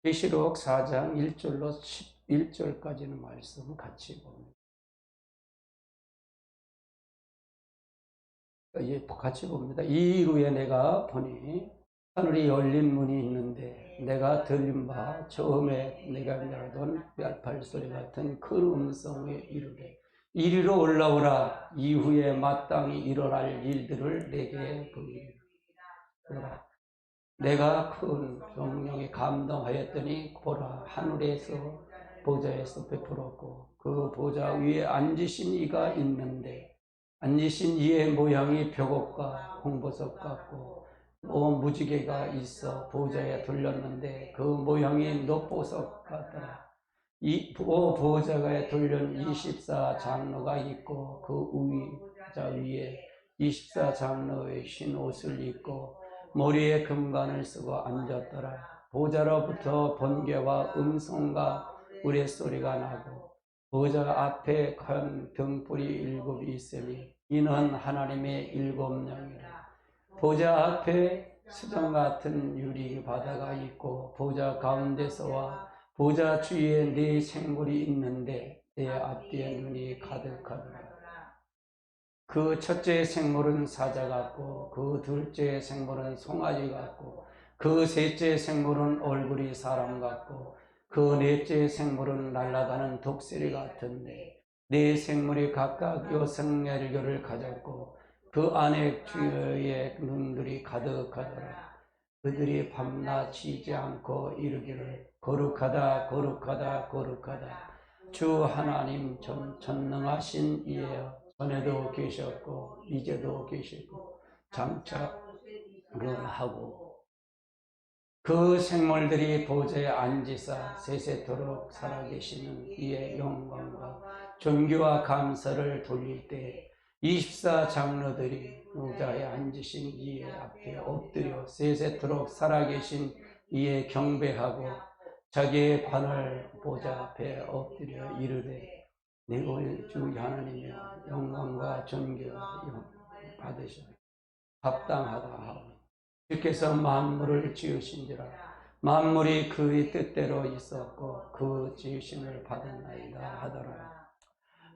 계시록 4장 1절로 11절까지는 말씀 같이 봅니다. 같이 봅니다. 이후에 내가 보니 하늘이 열린 문이 있는데 내가 들린 바 처음에 내가 멸하던 뼈팔 소리 같은 큰 음성에 이르되 이리로 올라오라. 이후에 마땅히 일어날 일들을 내게 보이리라. 내가 큰 성령에 감동하였더니 보라, 하늘에서 보좌에서 베풀었고 그 보좌 위에 앉으신 이가 있는데 앉으신 이의 모양이 벽옥과 홍보석 같고 무지개가 있어 보좌에 둘렸는데 그 모양이 녹보석 같더라. 이 보좌에 둘린 24장로가 있고 그 의자 위에 24장로의 흰 옷을 입고 머리에 금관을 쓰고 앉았더라. 보좌로부터 번개와 음성과 우레소리가 나고 보좌 앞에 큰 등불이 7이 있으니 이는 하나님의 7영이라. 보좌 앞에 수정 같은 유리 바다가 있고 보좌 가운데서와 보좌 주위에 네 생물이 있는데 내 앞뒤에 눈이 가득하더라. 그 첫째 생물은 사자 같고 그 둘째 생물은 송아지 같고 그 셋째 생물은 얼굴이 사람 같고 그 넷째 생물은 날아가는 독수리 같은데 네 생물이 각각 여성열교를 가졌고 그 안에 주의 눈들이 가득하더라. 그들이 밤낮 쉬지 않고 이르기를 거룩하다 거룩하다 거룩하다 주 하나님 전능하신 이에요. 전에도 계셨고 이제도 계시고 장차 하고 그 생물들이 보좌에 앉으사 세세토록 살아계시는 이의 영광과 존귀와 감사를 돌릴 때 24장로들이 보좌에 앉으신 이의 앞에 엎드려 세세토록 살아계신 이의 경배하고 자기의 발을 보좌 앞에 엎드려 이르되 내 주 하나님이여 영광과 존귀와 받으시오 합당하다 하오니 주께서 만물을 지으신지라 만물이 그의 뜻대로 있었고 그 지으심을 받았나이다 하더라.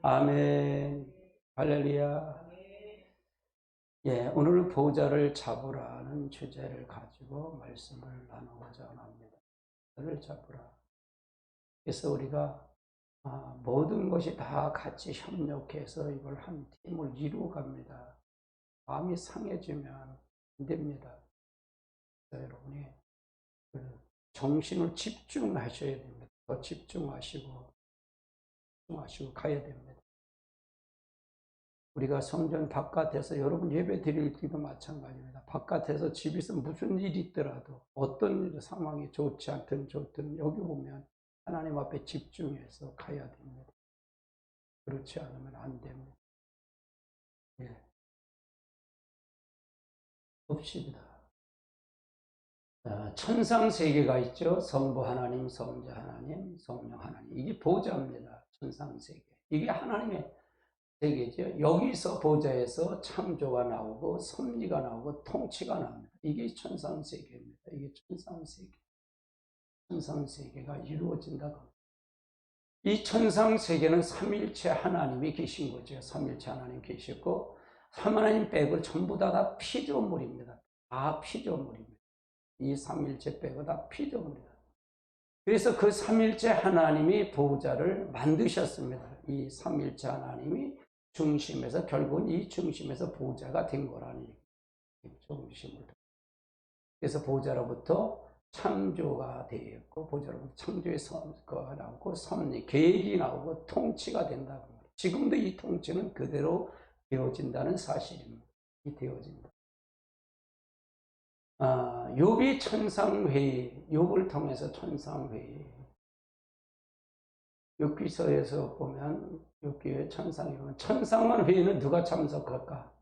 아멘. 할렐루야. 예, 오늘 보좌를 잡으라는 주제를 가지고 말씀을 나누고자 합니다. 보좌를 잡으라. 그래서 우리가 모든 것이 다 같이 협력해서 이걸 한 팀을 이루어갑니다. 마음이 상해지면 안 됩니다. 여러분이 정신을 집중하셔야 됩니다. 더 집중하시고 가야 됩니다. 우리가 성전 바깥에서 여러분 예배 드릴 때도 마찬가지입니다. 바깥에서 집에서 무슨 일이 있더라도 어떤 상황이 좋지 않든 좋든 여기 보면 하나님 앞에 집중해서 가야 됩니다. 그렇지 않으면 안 됩니다. 예. 봅시다. 천상 세계가 있죠. 성부 하나님, 성자 하나님, 성령 하나님. 이게 보좌입니다. 천상 세계. 이게 하나님의 세계죠. 여기서 보좌에서 창조가 나오고 섭리가 나오고 통치가 나옵니다. 이게 천상 세계입니다. 이게 천상 세계. 천상 세계가 이루어진다고 합니다. 이 천상 세계는 삼일체 하나님이 계신 거죠. 삼일체 하나님 계시고 하나님 빼고 전부 다 피조물입니다. 다 피조물입니다. 이 삼일체 빼고 다 피조물입니다. 그래서 그 삼일체 하나님이 보좌를 만드셨습니다. 이 삼일체 하나님이 중심에서 결국은 이 중심에서 보좌가 된 거라는 얘기예요. 중심을. 그래서 보좌로부터 창조가 되었고 보좌로부터 창조의 선거가 나오고 섭리, 계획이 나오고 통치가 된다고 합니다. 지금도 이 통치는 그대로 되어진다는 사실입니다. 이 되어진다. 욥이 천상회의, 욥을 통해서 천상회의. 욥기서에서 보면 욥기의 천상이 보면 천상만 회의는 누가 참석할까?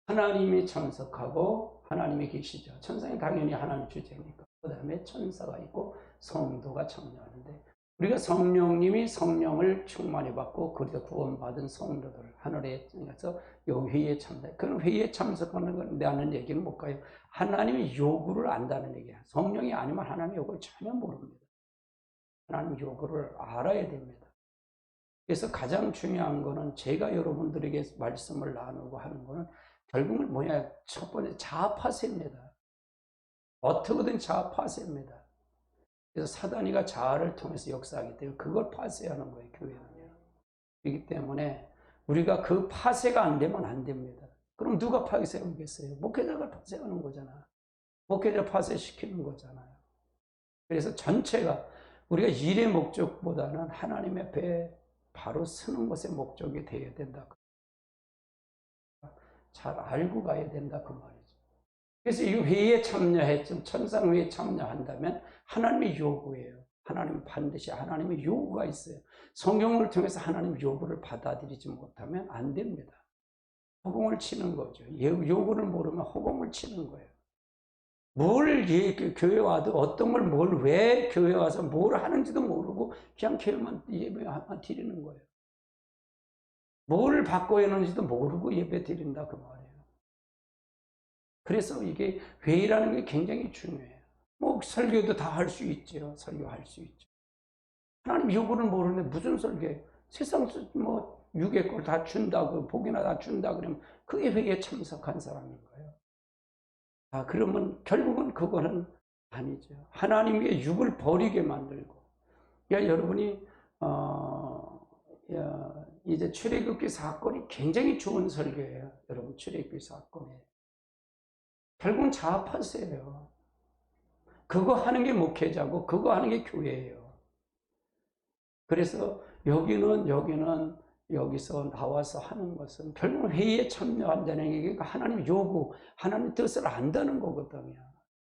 하나님이 참석하고 하나님이 계시죠. 천상이 당연히 하나님 주제니까. 그 다음에 천사가 있고 성도가 참여하는데 우리가 성령님이 성령을 충만히 받고 그리고 구원받은 성도들 하늘에 통해서 이 회의에 참석. 그런 회의에 참석하는 건 내는 얘기는 뭘까요? 하나님의 요구를 안다는 얘기야. 성령이 아니면 하나님의 요구를 전혀 모릅니다. 하나님 요구를 알아야 됩니다. 그래서 가장 중요한 거는 제가 여러분들에게 말씀을 나누고 하는 거는 결국은 뭐냐? 첫 번째 자아파세입니다. 어떻게든 자아파세입니다. 그래서 사단이가 자아를 통해서 역사하기 때문에 그걸 파쇄하는 거예요, 교회는요. 그렇기 때문에 우리가 그 파쇄가 안 되면 안 됩니다. 그럼 누가 파쇄하겠어요? 목회자가 파쇄하는 거잖아. 목회자 파쇄시키는 거잖아요. 그래서 전체가 우리가 일의 목적보다는 하나님의 배에 바로 서는 것의 목적이 되어야 된다. 잘 알고 가야 된다 그 말이죠. 그래서 이 회의에 참여했죠. 천상회의에 참여한다면 하나님의 요구예요. 하나님은 반드시 하나님의 요구가 있어요. 성경을 통해서 하나님의 요구를 받아들이지 못하면 안 됩니다. 허공을 치는 거죠. 요구를 모르면 허공을 치는 거예요. 뭘 교회 와도 어떤 걸 뭘 왜 교회 와서 뭘 하는지도 모르고 그냥 교회만 예배만 드리는 거예요. 뭘 바꿔야 하는지도 모르고 예배 드린다 그 말이에요. 그래서 이게 회의라는 게 굉장히 중요해요. 뭐 설교도 다 할 수 있죠. 설교할 수 있죠. 하나님 요구를 모르는데 무슨 설교예요? 세상 뭐 육의 걸 다 준다고 복이나 다 준다 그러면 그게 회의에 참석한 사람인 거예요. 그러면 결국은 그거는 아니죠. 하나님의 육을 버리게 만들고. 그러니까 여러분이 이제 출애굽기 사건이 굉장히 좋은 설교예요. 여러분 출애굽기 사건이 결국은 자아파세예요. 그거 하는 게 목회자고 그거 하는 게 교회예요. 그래서 여기서 나와서 하는 것은 결국 회의에 참여한다는 게 하나님 요구, 하나님 뜻을 안다는 거거든요.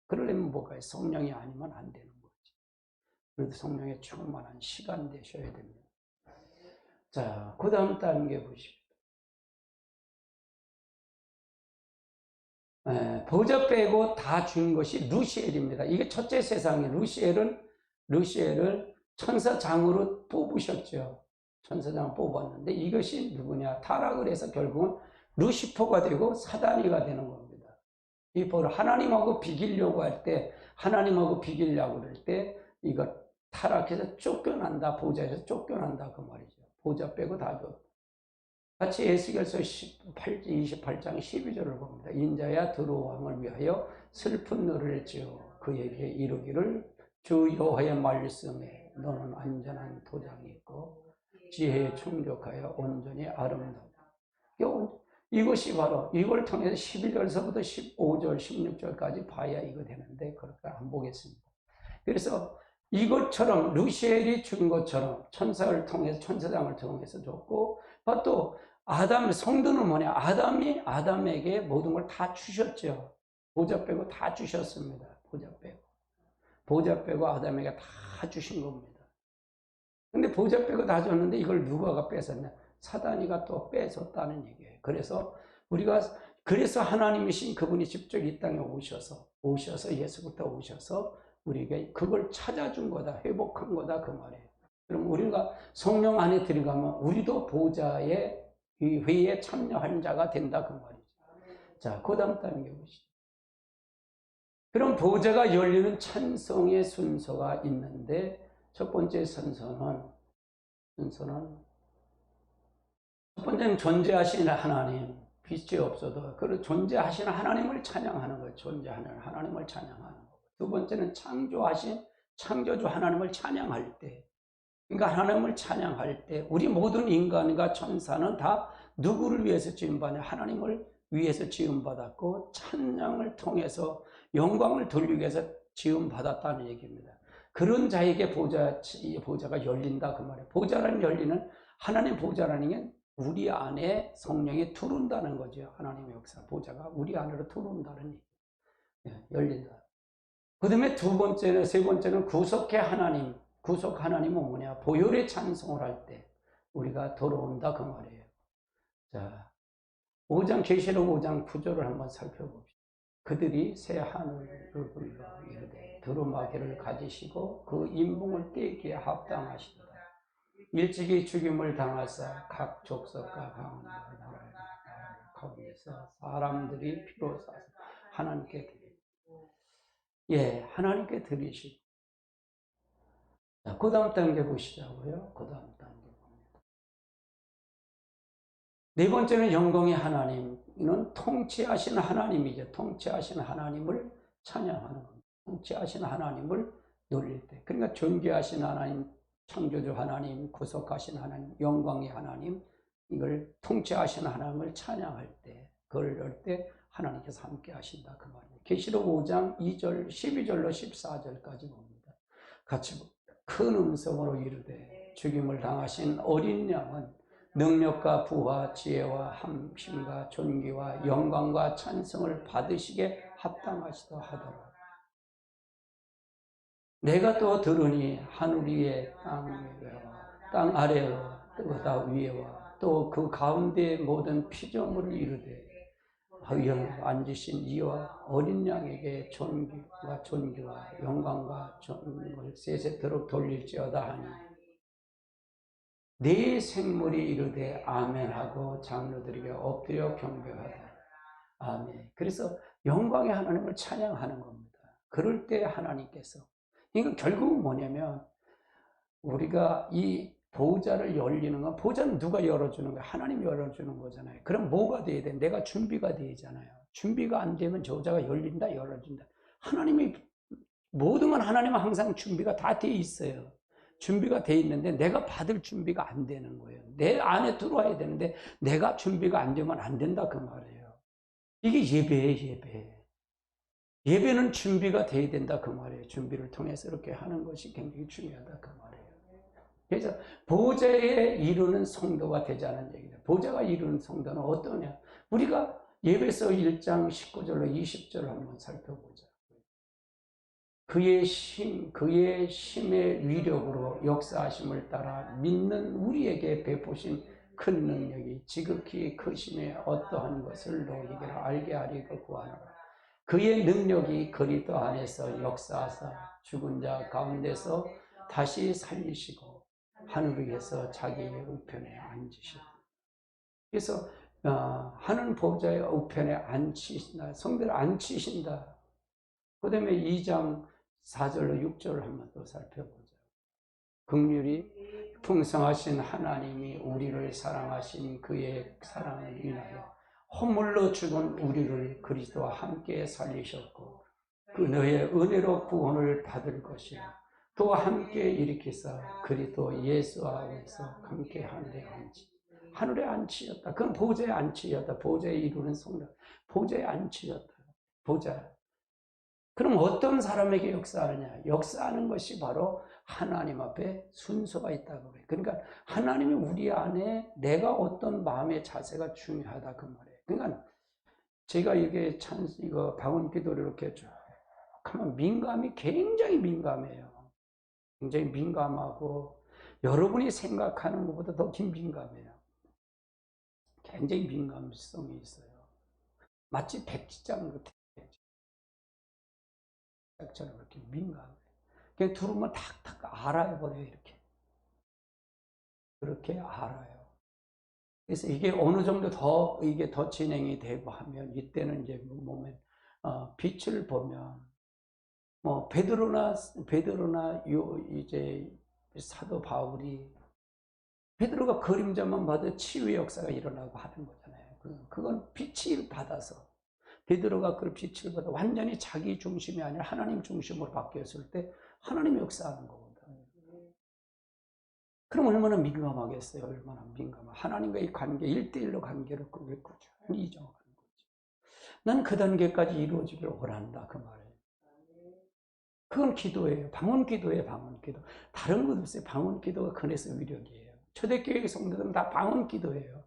그러려면 뭐가 성령이 아니면 안 되는 거지. 그래도 성령에 충만한 시간 되셔야 됩니다. 자, 그 다음 단계 보십시오. 보좌 빼고 다 준 것이 루시엘입니다. 이게 첫째 세상에 루시엘을 천사장으로 뽑으셨죠. 천사장을 뽑았는데 이것이 누구냐? 타락을 해서 결국은 루시퍼가 되고 사단이가 되는 겁니다. 이 바로 하나님하고 비기려고 할 때, 하나님하고 비기려고 그럴 때 이거 타락해서 쫓겨난다. 보좌에서 쫓겨난다 그 말이죠. 보좌 빼고 다 줬다. 같이 에스겔서 28장 12절을 봅니다. 인자야 두로왕을 위하여 슬픈 노래를 지어 그에게 이르기를 주 여호와의 말씀에 너는 안전한 도장이 있고 지혜에 충족하여 온전히 아름답다. 이것이 바로 이걸 통해서 11절서부터 15절 16절까지 봐야 이거 되는데 그렇게 안 보겠습니다. 그래서 이것처럼 루시엘이 준 것처럼 천사를 통해서 천사장을 통해서 줬고 또 성도는 뭐냐? 아담에게 모든 걸 다 주셨죠. 보좌 빼고 다 주셨습니다. 보좌 빼고 아담에게 다 주신 겁니다. 근데 보좌 빼고 다 줬는데 이걸 누가 뺏었냐? 사단이가 또 뺏었다는 얘기예요. 그래서 하나님이신 그분이 직접 이 땅에 오셔서 예수부터 오셔서 우리에게 그걸 찾아준 거다, 회복한 거다 그 말이에요. 그럼 우리가 성령 안에 들어가면 우리도 보좌의 이 회의에 참여한 자가 된다 그 말이죠. 자, 그 다음 단계 보시죠. 그럼 보좌가 열리는 찬송의 순서가 있는데 첫 번째 순서는 첫 번째는 존재하시는 하나님, 빛이 없어도 그 존재하시는 하나님을 찬양하는 거예요. 존재하는 하나님을 찬양하는 거. 두 번째는 창조주 하나님을 찬양할 때, 그러니까 하나님을 찬양할 때 우리 모든 인간과 천사는 다 누구를 위해서 지음받냐? 하나님을 위해서 지음받았고 찬양을 통해서 영광을 돌리기 위해서 지음받았다는 얘기입니다. 그런 자에게 보좌가 열린다 그 말이에요. 하나님 보좌라는 게 우리 안에 성령이 들어온다는 거죠. 하나님의 역사, 보좌가 우리 안으로 들어온다는 얘기. 열린다. 그 다음에 세 번째는 구속의 하나님. 구속 하나님은 뭐냐? 보혈의 찬송을 할 때 우리가 돌아온다 그 말이에요. 자, 계시록 5장 9절을 한번 살펴봅시다. 그들이 새 하늘을 불러 이르되 두루마기를 가지시고 그 인봉을 떼기에 합당하시도다. 일찍이 죽임을 당하사 각 족속과 방언과 나라를 가운데서 사람들이 피로 싸서 하나님께 드리시고 자, 그 다음 단계 보시자고요. 그 다음 단계 봅니다. 네 번째는 영광의 하나님은 통치하신 하나님이죠. 통치하신 하나님을 찬양하는 겁니다. 통치하신 하나님을 놀릴 때. 그러니까 존귀하신 하나님, 창조주 하나님, 구속하신 하나님, 영광의 하나님, 이걸 통치하신 하나님을 찬양할 때, 그럴 때 하나님께서 함께 하신다. 그 말이에요. 계시록 5장 2절, 12절로 14절까지 봅니다. 같이 봅니다. 큰 음성으로 이르되 죽임을 당하신 어린 양은 능력과 부와 지혜와 함심과 존귀와 영광과 찬성을 받으시게 합당하시다 하더라. 내가 또 들으니 하늘 위에 땅 아래와 바다 위에와 또 그 가운데 모든 피조물을 이르되 의형에 앉으신 이와 어린 양에게 존귀와 영광과 존귀를 세세토록 돌릴지어다 하니 네 생물이 이르되 아멘하고 장로들에게 엎드려 경배하다. 아멘. 그래서 영광의 하나님을 찬양하는 겁니다. 그럴 때 하나님께서, 이건 결국은 뭐냐면 우리가 이 보좌를 열리는 건, 보좌는 누가 열어주는 거야? 하나님이 열어주는 거잖아요. 그럼 뭐가 돼야 돼? 내가 준비가 되잖아요. 준비가 안 되면 저자가 열린다, 열어준다. 하나님이, 모든 건 하나님은 항상 준비가 다 돼 있어요. 준비가 돼 있는데 내가 받을 준비가 안 되는 거예요. 내 안에 들어와야 되는데 내가 준비가 안 되면 안 된다 그 말이에요. 이게 예배예요, 예배. 예배는 준비가 돼야 된다 그 말이에요. 준비를 통해서 이렇게 하는 것이 굉장히 중요하다 그 말이에요. 그래서 보좌에 이루는 성도가 되자는 얘기다. 보좌가 이루는 성도는 어떠냐? 우리가 예배서 1장 19절로 20절을 한번 살펴보자. 그의 힘의 위력으로 역사하심을 따라 믿는 우리에게 베푸신 큰 능력이 지극히 크심에 어떠한 것을 너희에게 알게 하리고 구하노라. 그의 능력이 그리스도 안에서 역사하사 죽은 자 가운데서 다시 살리시고 하늘 위에서 자기의 우편에 앉으신다. 그래서 하늘 보좌의 우편에 앉히신다. 성도를 앉히신다. 그 다음에 2장 4절로 6절을 한번 또 살펴보자. 긍휼이 풍성하신 하나님이 우리를 사랑하신 그의 사랑을 인하여 허물로 죽은 우리를 그리스도와 함께 살리셨고 그 너의 은혜로 구원을 받을 것이라. 또 함께 일으키사 그리스도 예수 안에서 함께 하늘에 앉히. 하늘에 앉히셨다. 그건 보좌에 앉히셨다. 보좌에 이루는 성령. 보좌에 앉히셨다. 보좌. 그럼 어떤 사람에게 역사하느냐? 역사하는 것이 바로 하나님 앞에 순서가 있다고 해요. 그러니까 하나님이 우리 안에 내가 어떤 마음의 자세가 중요하다 그 말이에요. 그러니까 제가 이게 이거 방언 기도를 이렇게 쭉 하면 민감이 굉장히 민감해요. 굉장히 민감하고 여러분이 생각하는 것보다 더 민감해요. 굉장히 민감성이 있어요. 마치 백지장 같아요. 백지장처럼 이렇게 민감해요. 그냥 들으면 탁탁 알아버려요. 이렇게. 그렇게 알아요. 그래서 이게 어느 정도 이게 더 진행이 되고 하면 이때는 이제 보면 빛을 보면 베드로나 이제 사도 바울이 베드로가 그림자만 봐도 치유의 역사가 일어나고 하는 거잖아요. 그건 빛을 받아서 베드로가 그 빛을 받아 완전히 자기 중심이 아니라 하나님 중심으로 바뀌었을 때 하나님이 역사하는 거거든. 그럼 얼마나 민감하겠어요? 얼마나 민감하. 하나님과의 관계, 1대1로 관계를 꾸준히 이정하는 거죠. 난 그 단계까지 이루어지길 원한다 그 말이에요. 그건 기도예요. 방언 기도예요. 방언 기도. 다른 것 없어요. 방언 기도가 근에서 위력이에요. 초대교회 성도들은 다 방언 기도예요.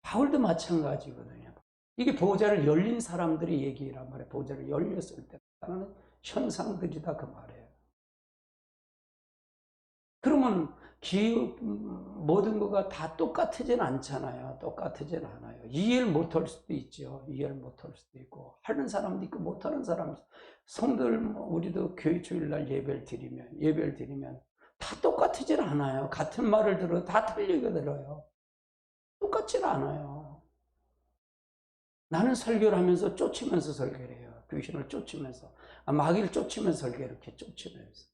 바울도 마찬가지거든요. 이게 보좌를 열린 사람들이 얘기란 말이에요. 보좌를 열렸을 때 나타나는 현상들이다 그 말이에요. 그러면 모든 거가 다 똑같으진 않잖아요. 똑같으진 않아요. 이해를 못할 수도 있죠. 이해를 못할 수도 있고 하는 사람도 있고 못하는 사람도 있고. 성도들 우리도 교회 주일날 예배를 드리면 다 똑같으진 않아요. 같은 말을 들어도 다 틀리게 들어요. 똑같진 않아요. 나는 설교를 하면서 쫓으면서 설교를 해요. 귀신을 쫓으면서, 마귀를 쫓으면서 설교 이렇게 쫓으면서.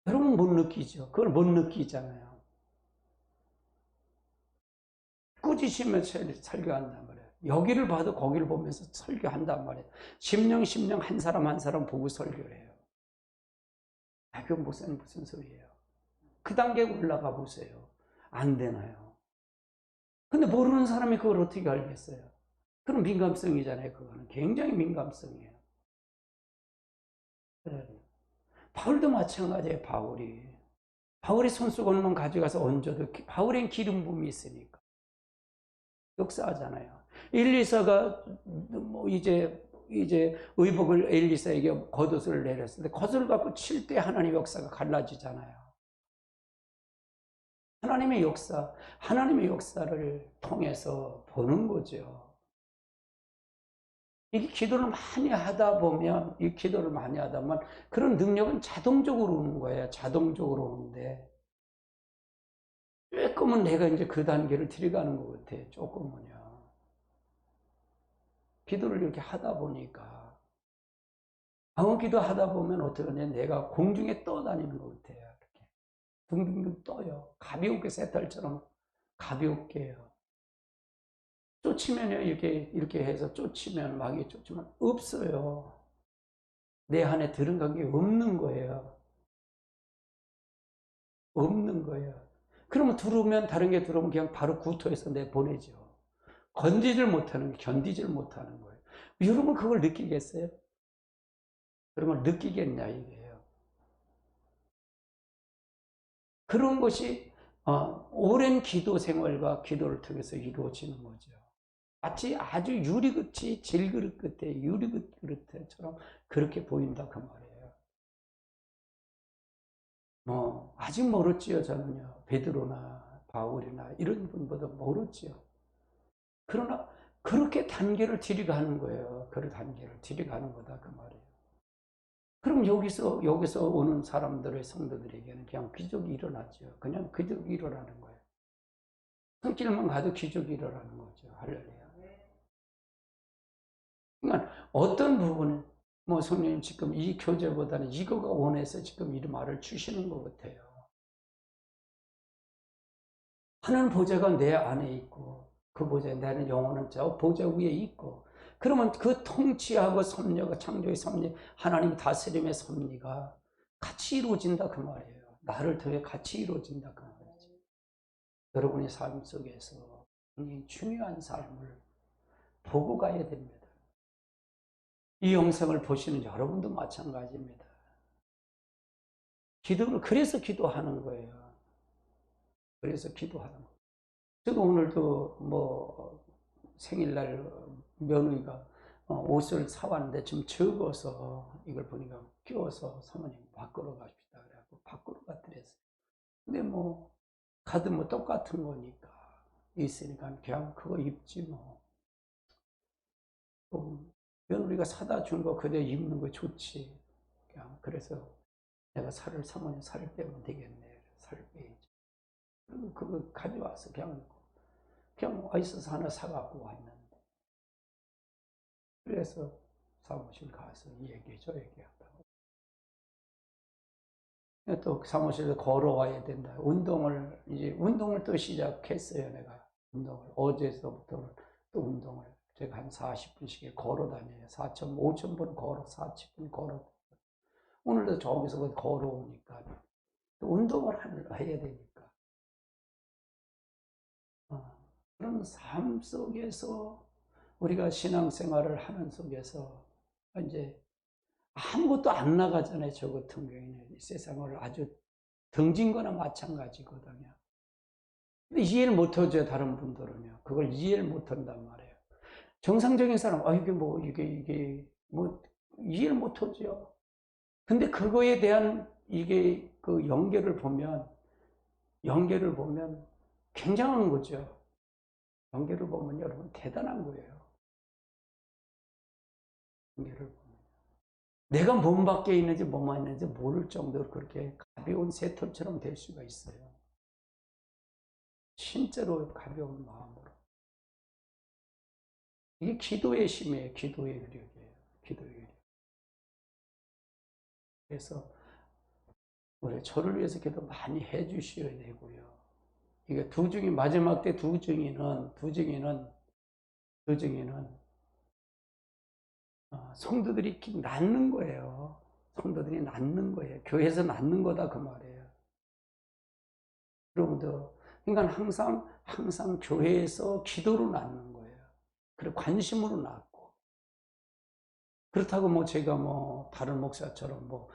여러분 못 느끼죠? 그걸 못 느끼잖아요. 꾸짖으면서 설교한단 말이에요. 여기를 봐도 거기를 보면서 설교한단 말이에요. 심령 한 사람 한 사람 보고 설교를 해요. 그건 무슨 소리예요? 그 단계에 올라가 보세요. 안 되나요? 근데 모르는 사람이 그걸 어떻게 알겠어요? 그런 민감성이잖아요. 그거는 굉장히 민감성이에요. 그래요. 바울도 마찬가지예요. 바울이 손수건만 가져가서 얹어도 바울엔 기름 부음이 있으니까 역사하잖아요. 엘리사가 뭐 이제 의복을 엘리사에게 겉옷을 내렸을 때 겉옷을 갖고 칠 때 하나님의 역사가 갈라지잖아요. 하나님의 역사를 통해서 보는 거죠. 이 기도를 많이 하다 보면, 그런 능력은 자동적으로 오는 거예요. 자동적으로 오는데, 조금은 내가 이제 그 단계를 들어가는 것 같아요. 조금은요. 기도를 이렇게 하다 보니까, 기도 하다 보면 어떻게 하냐, 내가 공중에 떠다니는 것 같아요. 이렇게. 둥둥둥 떠요. 가볍게 새털처럼 가볍게요. 쫓으면요, 이렇게 해서 쫓으면, 마귀 쫓으면 없어요. 내 안에 들어간 게 없는 거예요. 없는 거예요. 그러면 다른 게 들어오면 그냥 바로 구토해서 내보내죠. 견디질 못하는 거예요. 여러분 그걸 느끼겠어요? 그런 걸 느끼겠냐, 이게요. 그런 것이, 오랜 기도 생활과 기도를 통해서 이루어지는 거죠. 마치 아주 유리같이 질그릇 끝에 유리그릇처럼 그렇게 보인다 그 말이에요. 아직 멀었지요. 저는요. 베드로나 바울이나 이런 분보다 멀었지요. 그러나 그렇게 단계를 들이가는 거예요. 그 단계를 들이가는 거다 그 말이에요. 그럼 여기서 오는 사람들의 성도들에게는 그냥 기적이 일어나죠. 그냥 기적이 일어나는 거예요. 손길만 가도 기적이 일어나는 거죠. 할렐루야. 그러니까 어떤 부분은 성령님 지금 이 교제보다는 이거가 원해서 지금 이 말을 주시는 것 같아요. 하나님 보좌가 내 안에 있고 그 보좌에 나는 영원한 자 보좌 위에 있고, 그러면 그 통치하고 섭리가 창조의 섭리, 하나님 다스림의 섭리가 같이 이루어진다 그 말이에요. 나를 통해 같이 이루어진다 그 말이죠. 여러분의 삶 속에서 굉장히 중요한 삶을 보고 가야 됩니다. 이 영상을 보시는 여러분도 마찬가지입니다. 기도를 그래서 기도하는 거예요. 그래서 기도하는 거예요. 저도 오늘도 생일날 며느리가 옷을 사왔는데 좀 적어서 이걸 보니까 끼워서 사모님 바꾸러 갑시다. 그래갖고 바꾸러 갔더랬어요. 근데 가도 똑같은 거니까 있으니까 그냥 그거 입지 뭐. 며느리가 사다 준 거 그대로 입는 거 좋지. 그냥 그래서 내가 사모님 살을 빼면 되겠네. 살을 빼야지. 그리고 그거 가져와서 그냥 어디서 하나 사갖고 왔는데. 그래서 사무실 가서 저 얘기하다가 또 사무실에 걸어와야 된다. 운동을 또 시작했어요. 내가 어제서부터는 또 운동을 제가 한 40분씩 걸어 다녀요. 5,000분 걸어 40분 걸어. 오늘도 저기서 걸어오니까 또 운동을 해야 되니까. 그런 삶 속에서 우리가 신앙생활을 하는 속에서 이제 아무것도 안 나가잖아요. 저 같은 경우에는 이 세상을 아주 등진 거나 마찬가지거든요. 근데 이해를 못 하죠. 다른 분들은요. 그걸 이해를 못 한단 말이에요. 정상적인 사람, 이게 이해를 못 하죠. 근데 그거에 대한 그 연계를 보면 굉장한 거죠. 연계를 보면 여러분 대단한 거예요. 연계를 보면. 내가 몸 밖에 있는지 몸 안에 있는지 모를 정도로 그렇게 가벼운 새털처럼 될 수가 있어요. 진짜로 가벼운 마음으로. 이게 기도의 힘이에요. 기도의 위력이에요. 기도의 위력. 그래서 우리 저를 위해서 기도 많이 해 주셔야 되고요. 이게 두 증인, 마지막 때 두 증인은 성도들이 낳는 거예요. 성도들이 낳는 거예요. 교회에서 낳는 거다 그 말이에요. 여러분들, 그러니까 항상 교회에서 기도로 낳는 거예요. 그리고 관심으로 낳고. 그렇다고 뭐 제가 뭐 다른 목사처럼 뭐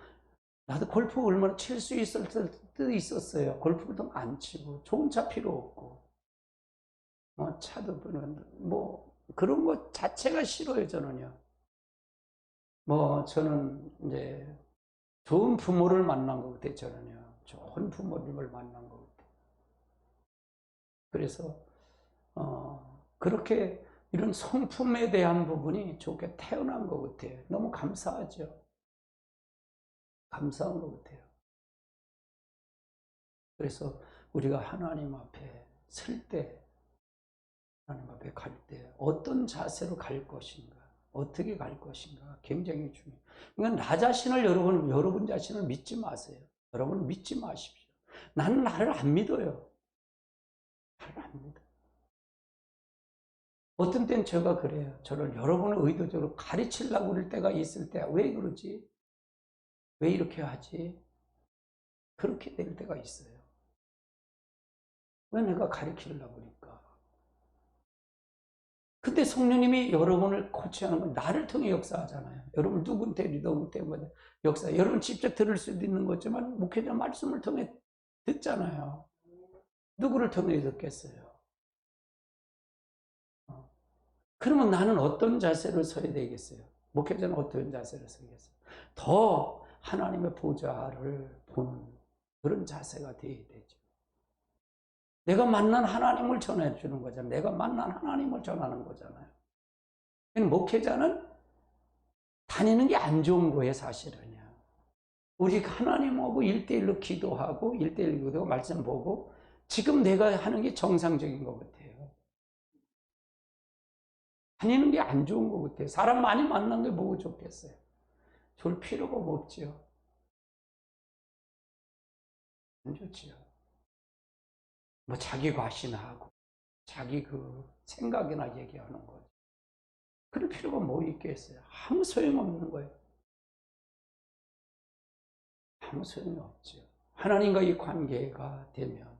나도 골프 얼마나 칠 수 있을 때도 있었어요. 골프도 안 치고 좋은 차 필요 없고 뭐 차도 뭐 그런 것 자체가 싫어요 저는요. 뭐 저는 이제 좋은 부모를 만난 것 같아요 저는요. 좋은 부모님을 만난 것 같아요. 그래서 그렇게 이런 성품에 대한 부분이 좋게 태어난 것 같아요. 너무 감사하죠. 감사한 것 같아요. 그래서 우리가 하나님 앞에 설 때, 하나님 앞에 갈 때 어떤 자세로 갈 것인가, 어떻게 갈 것인가 굉장히 중요해요. 그러니까 나 자신을 여러분 자신을 믿지 마세요. 여러분 믿지 마십시오. 나는 나를 안 믿어요. 나를 안 믿어요. 어떤 때는 제가 그래요. 저를 여러분을 의도적으로 가르치려고 그럴 때가 있을 때 왜 그러지? 왜 이렇게 하지? 그렇게 될 때가 있어요. 왜 내가 가르치려고 그럴까? 근데 성령님이 여러분을 코치하는 건 나를 통해 역사하잖아요. 여러분 누군데 역사. 여러분 직접 들을 수도 있는 거지만 목회자 말씀을 통해 듣잖아요. 누구를 통해 듣겠어요? 그러면 나는 어떤 자세로 서야 되겠어요? 목회자는 어떤 자세로 서겠어요? 더 하나님의 보좌를 보는 그런 자세가 되어야 되죠. 내가 만난 하나님을 전해주는 거잖아요. 내가 만난 하나님을 전하는 거잖아요. 목회자는 다니는 게 안 좋은 거예요, 사실은요. 우리 하나님하고 1대1로 기도하고 1대1 기도하고 말씀 보고 지금 내가 하는 게 정상적인 것 같아요. 다니는 게 안 좋은 것 같아요. 사람 많이 만난 게 뭐가 좋겠어요. 좋을 필요가 없지요. 안 좋지요. 뭐 자기 과신하고 자기 그 생각이나 얘기하는 거죠. 그럴 필요가 뭐 있겠어요. 아무 소용없는 거예요. 아무 소용이 없죠. 하나님과의 관계가 되면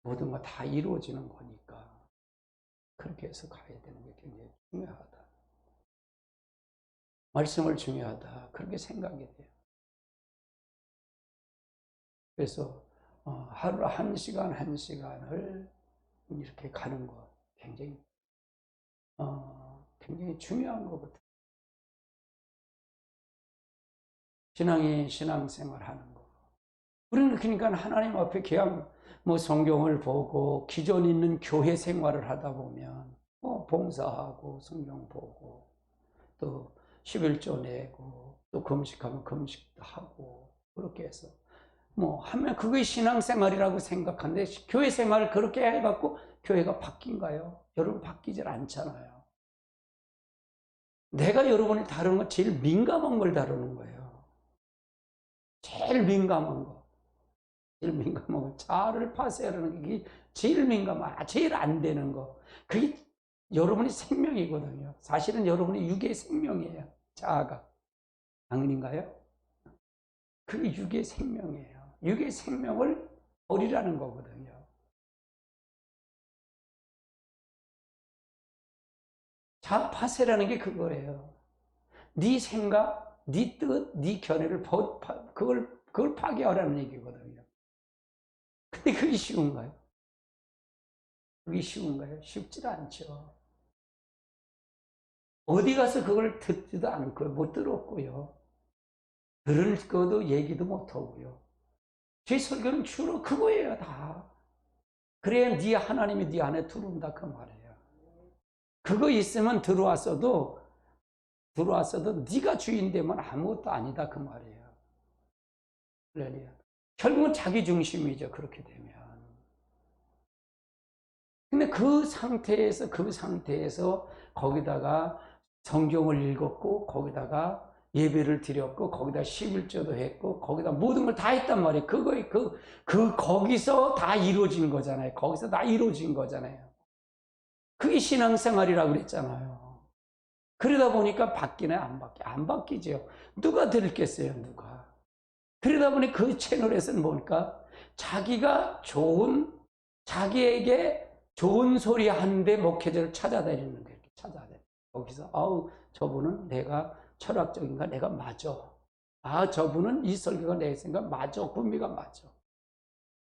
모든 거 다 이루어지는 거니까 그렇게 해서 가야 되는 게 굉장히 중요하다. 말씀을 중요하다. 그렇게 생각이 돼요. 그래서 하루 1시간 1시간을 이렇게 가는 것 굉장히 중요한 것 같아요. 신앙이 신앙생활 하는 거. 우리는 그러니까 하나님 앞에 그냥 뭐 성경을 보고 기존 있는 교회 생활을 하다 보면 봉사하고 성경 보고 또 11조 내고 또 금식하면 금식도 하고 그렇게 해서 뭐 하면 그게 신앙생활이라고 생각하는데 교회 생활을 그렇게 해갖고 교회가 바뀐가요? 여러분 바뀌질 않잖아요. 내가 여러분이 다루는 건 제일 민감한 걸 다루는 거예요. 제일 민감한 거. 제일 민감한 거. 자아를 파쇄하는 게 제일 민감한, 제일 안 되는 거. 그게 여러분의 생명이거든요. 사실은 여러분의 육의 생명이에요. 자아가. 아닌가요? 그게 육의 생명이에요. 육의 생명을 버리라는 거거든요. 자아 파쇄라는 게 그거예요. 네 생각, 네 뜻, 네 견해를 그걸 파괴하라는 얘기거든요. 근데 그게 쉬운가요? 그게 쉬운가요? 쉽지 않죠. 어디 가서 그걸 듣지도 않고 못 들었고요. 들을 것도 얘기도 못 하고요. 제 설교는 주로 그거예요, 다. 그래야 네 하나님이 네 안에 들어온다 그 말이에요. 그거 있으면 들어왔어도 네가 주인 되면 아무것도 아니다 그 말이에요. 그러니까 결국은 자기 중심이죠. 그렇게 되면 근데 그 상태에서 거기다가 성경을 읽었고, 거기다가 예배를 드렸고, 거기다 11조도 했고, 거기다 모든 걸 다 했단 말이에요. 거기서 다 이루어진 거잖아요. 거기서 다 이루어진 거잖아요. 그게 신앙생활이라고 그랬잖아요. 그러다 보니까 바뀌나요? 안 바뀌죠. 누가 들겠어요? 누가. 그러다 보니 그 채널에서는 보니까 자기에게 좋은 소리 하는데 목회자를 찾아다니는 거예요. 찾아다니는. 거기서, 저분은 내가 철학적인가? 내가 맞아. 저분은 이 설교가 내 생각 맞아. 구미가 맞아.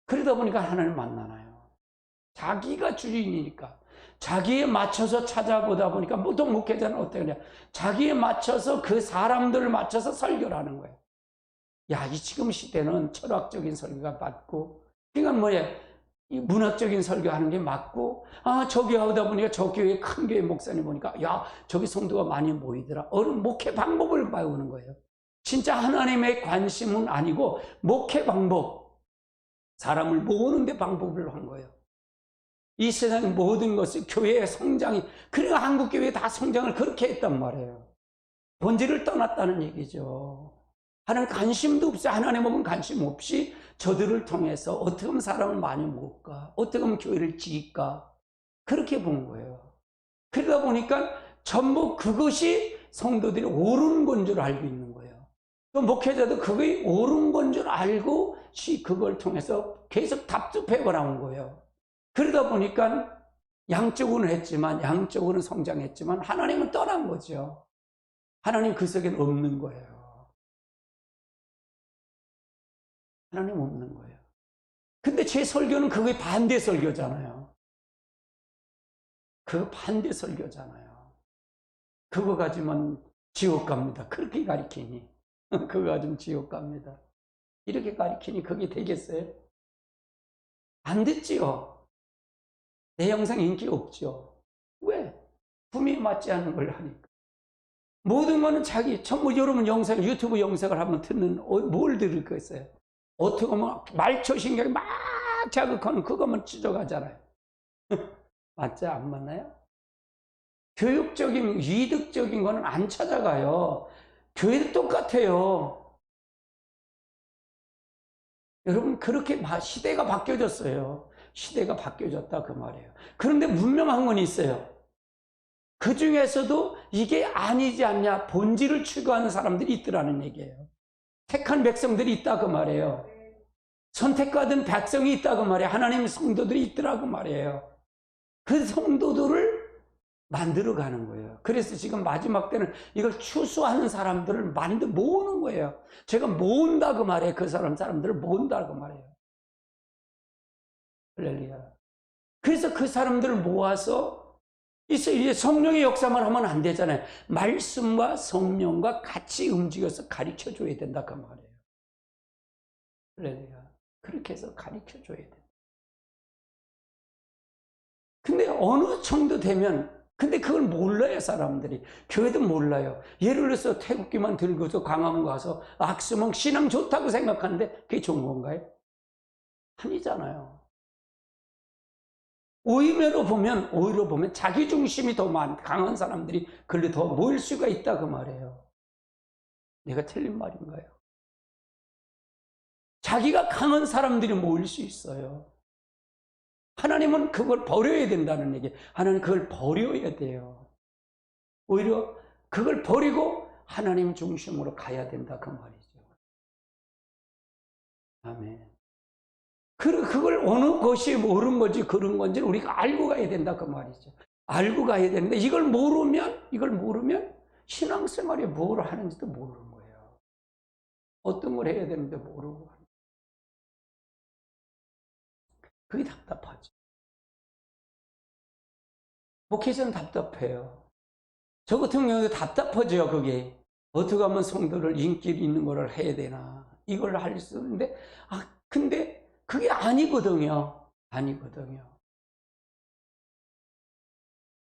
그러다 보니까 하나님 만나나요. 자기가 주인이니까. 자기에 맞춰서 찾아보다 보니까 보통 목회자는 어떻게 하냐. 자기에 맞춰서 그 사람들을 맞춰서 설교를 하는 거예요. 이 지금 시대는 철학적인 설교가 맞고, 그러니까 이 문학적인 설교하는 게 맞고, 저기 하다 보니까 저 교회 큰 교회 목사님 보니까, 저기 성도가 많이 모이더라. 목회 방법을 배우는 거예요. 진짜 하나님의 관심은 아니고, 목회 방법, 사람을 모으는데 방법을 한 거예요. 이 세상 모든 것이 교회의 성장이, 그러니까 한국 교회 다 성장을 그렇게 했단 말이에요. 본질을 떠났다는 얘기죠. 하나님 관심도 없이, 하나님 먹은 관심 없이 저들을 통해서 어떻게 하면 사람을 많이 모을까? 어떻게 하면 교회를 지을까? 그렇게 본 거예요. 그러다 보니까 전부 그것이 성도들이 옳은 건 줄 알고 있는 거예요. 또 목회자도 그게 옳은 건 줄 알고 그걸 통해서 계속 답습해 나온 거예요. 그러다 보니까 양쪽으로는 성장했지만 하나님은 떠난 거죠. 하나님 그 속에는 없는 거예요. 하나님 없는 거예요. 근데 제 설교는 그게 반대 설교잖아요. 그 반대 설교잖아요. 그거 가지면 지옥 갑니다. 그렇게 가리키니. 그거 가지면 지옥 갑니다. 이렇게 가리키니 그게 되겠어요? 안 듣지요. 내 영상 인기 없죠. 왜? 품에 맞지 않는 걸 하니까. 모든 거는 여러분 유튜브 영상을 한번 듣는, 뭘 들을 거겠어요? 어떻게 보면 말초신경이 막 자극하는 그것만 찢어가잖아요. 맞죠? 안 맞나요? 교육적인, 이득적인 거는 안 찾아가요. 교회도 똑같아요. 여러분, 그렇게 시대가 바뀌어졌어요. 시대가 바뀌어졌다, 그 말이에요. 그런데 분명한 건 있어요. 그 중에서도 이게 아니지 않냐, 본질을 추구하는 사람들이 있더라는 얘기예요. 택한 백성들이 있다, 그 말이에요. 선택받은 백성이 있다, 그 말이에요. 하나님의 성도들이 있더라, 그 말이에요. 그 성도들을 만들어가는 거예요. 그래서 지금 마지막 때는 이걸 추수하는 사람들을 모으는 거예요. 제가 모은다 그 말이에요. 그 사람들을 모은다 그 말이에요. 할렐루야. 그래서 그 사람들을 모아서 이제 성령의 역사만 하면 안 되잖아요. 말씀과 성령과 같이 움직여서 가르쳐 줘야 된다 그 말이에요. 할렐루야. 그렇게 해서 가르쳐 줘야 된다. 근데 어느 정도 되면, 근데 그걸 몰라요, 사람들이. 교회도 몰라요. 예를 들어서 태극기만 들고서 강화문 가서 악수면 신앙 좋다고 생각하는데 그게 좋은 건가요? 아니잖아요. 오히려 보면 자기 중심이 더 강한 사람들이 글로 더 모일 수가 있다 그 말이에요. 내가 틀린 말인가요? 자기가 강한 사람들이 모일 수 있어요. 하나님은 그걸 버려야 된다는 얘기. 하나님 그걸 버려야 돼요. 오히려 그걸 버리고 하나님 중심으로 가야 된다 그 말이죠. 아멘. 그걸 어느 것이 옳은 건지 그런 건지 우리가 알고 가야 된다 그 말이죠. 알고 가야 되는데 이걸 모르면 신앙생활에 뭘 하는지도 모르는 거예요. 어떤 걸 해야 되는데 모르고 하는. 그게 답답하죠. 목회자는 답답해요. 저 같은 경우도 답답하죠, 그게. 어떻게 하면 성도를 인기 있는 걸 해야 되나. 이걸 할 수 있는데, 근데 그게 아니거든요. 아니거든요.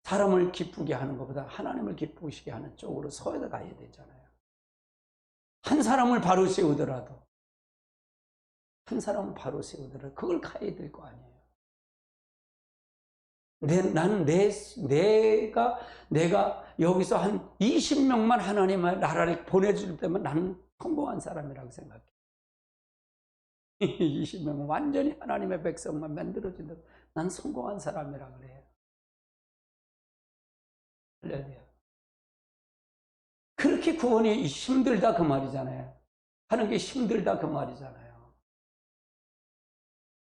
사람을 기쁘게 하는 것보다 하나님을 기쁘시게 하는 쪽으로 서야 가야 되잖아요. 한 사람을 바로 세우더라도 그걸 가야 될 거 아니에요. 내가 여기서 한 20명만 하나님의 나라를 보내줄 때면 나는 성공한 사람이라고 생각해. 20명은 완전히 하나님의 백성만 만들어진다. 난 성공한 사람이라고 그래요. 할렐루야. 그렇게 구원이 힘들다 그 말이잖아요. 하는 게 힘들다 그 말이잖아요.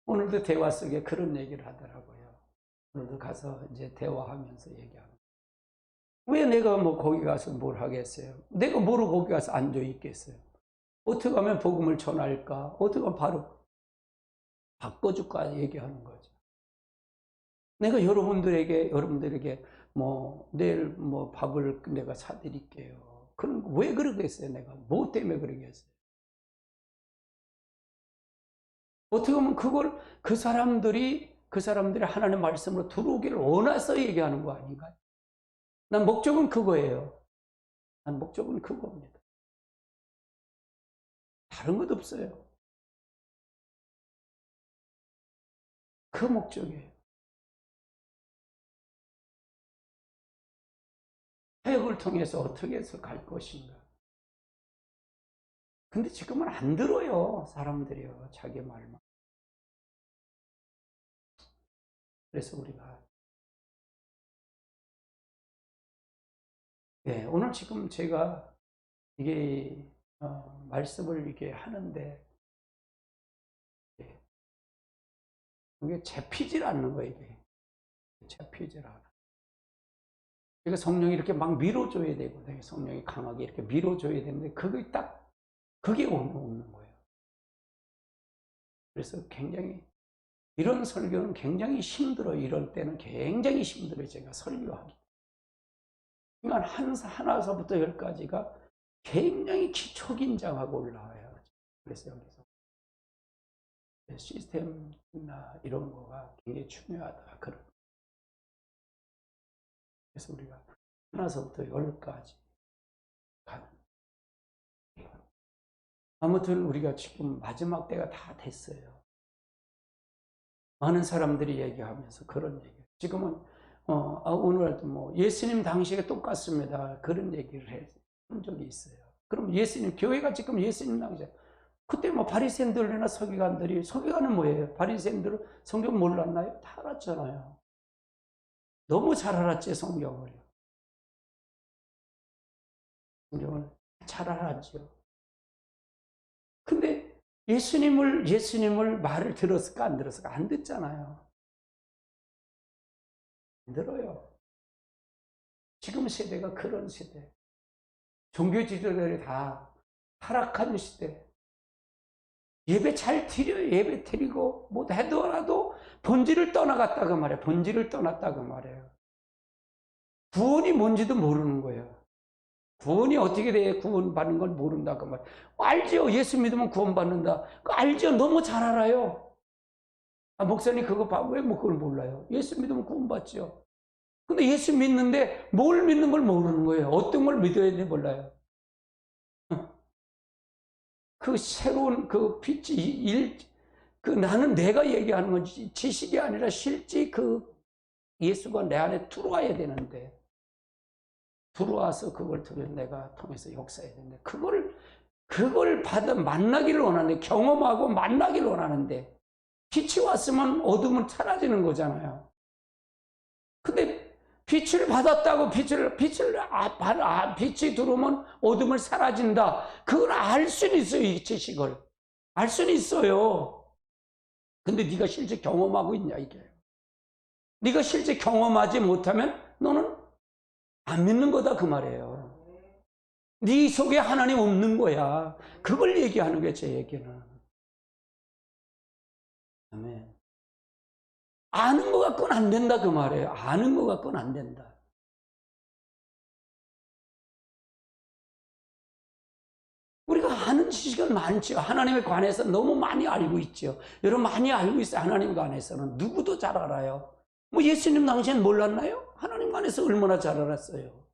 오늘도 대화 속에 그런 얘기를 하더라고요. 오늘도 가서 이제 대화하면서 얘기하고. 왜 내가 뭐 거기 가서 뭘 하겠어요? 내가 뭐로 거기 가서 앉아 있겠어요? 어떻게 하면 복음을 전할까? 어떻게 하면 바로 바꿔줄까? 얘기하는 거죠. 내가 여러분들에게 뭐 내일 뭐 밥을 내가 사드릴게요. 그럼 왜 그러겠어요? 내가 뭐 때문에 그러겠어요? 어떻게 보면 그걸 그 사람들이 하나님의 말씀으로 들어오기를 원해서 얘기하는 거 아닌가요? 난 목적은 그거예요. 난 목적은 그겁니다. 다른 것 없어요. 그 목적이에요. 사역을 통해서 어떻게 해서 갈 것인가. 근데 지금은 안 들어요. 사람들이요. 자기 말만. 그래서 우리가 오늘 지금 제가 이게 말씀을 이렇게 하는데 이게 잡히질 않는 거예요. 이게 잡히질 않아. 그러니까 성령이 이렇게 막 밀어줘야 되거든요. 성령이 강하게 이렇게 밀어줘야 되는데 그게 없는 거예요. 그래서 굉장히 이런 설교는 굉장히 힘들어요. 이럴 때는 굉장히 힘들어요. 제가 설교하기. 그러니까 하나서부터 열까지가 굉장히 기초긴장하고 올라와요. 그래서 여기서 시스템이나 이런 거가 굉장히 중요하다. 그래서 우리가 하나서부터 열까지 가는. 아무튼 우리가 지금 마지막 때가 다 됐어요. 많은 사람들이 얘기하면서 그런 얘기. 지금은 오늘도 뭐 예수님 당시에 똑같습니다. 그런 얘기를 한 적이 있어요. 그럼 예수님 교회가 지금 예수님 당시에 그때 뭐 바리새인들이나 서기관은 뭐예요? 바리새인들은 성경 몰랐나요? 다 알았잖아요. 너무 잘 알았지 성경을. 성경을 잘 알았죠. 근데 예수님을 말을 들었을까 안 들었을까? 안 듣잖아요. 안 들어요. 지금 세대가 그런 세대. 종교 지도자들이 다 타락한 시대. 예배 잘 드려요. 예배 드리고 뭐 해도라도 본질을 떠나갔다고 말해요. 본질을 떠났다고 말해요. 구원이 뭔지도 모르는 거예요. 구원이 어떻게 돼? 구원받는 걸 모른다고 말해요. 알죠. 예수 믿으면 구원받는다. 알죠. 너무 잘 알아요. 목사님 그거 왜 그걸 몰라요? 예수 믿으면 구원받죠. 근데 예수 믿는데 뭘 믿는 걸 모르는 거예요. 어떤 걸 믿어야 되는지 몰라요. 그 새로운 그 빛이 나는 내가 얘기하는 건 지식이 아니라 실제 그 예수가 내 안에 들어와야 되는데 들어와서 그걸 내가 통해서 역사해야 되는데 그걸 만나기를 원하는데 경험하고 만나기를 원하는데 빛이 왔으면 어둠은 사라지는 거잖아요. 근데 빛을 받았다고 빛이 들어오면 어둠을 사라진다. 그걸 알 수는 있어요. 이 지식을. 알 수는 있어요. 근데 네가 실제 경험하고 있냐 이게. 네가 실제 경험하지 못하면 너는 안 믿는 거다 그 말이에요. 네 속에 하나님 없는 거야. 그걸 얘기하는 게 제 얘기는. 아멘. 아는 거 갖고는 안 된다 그 말이에요. 아는 거 갖고는 안 된다. 우리가 아는 지식은 많죠. 하나님에 관해서 너무 많이 알고 있죠. 여러분 많이 알고 있어요. 하나님에 관해서는 누구도 잘 알아요. 뭐 예수님 당시엔 몰랐나요? 하나님 관해서 얼마나 잘 알았어요.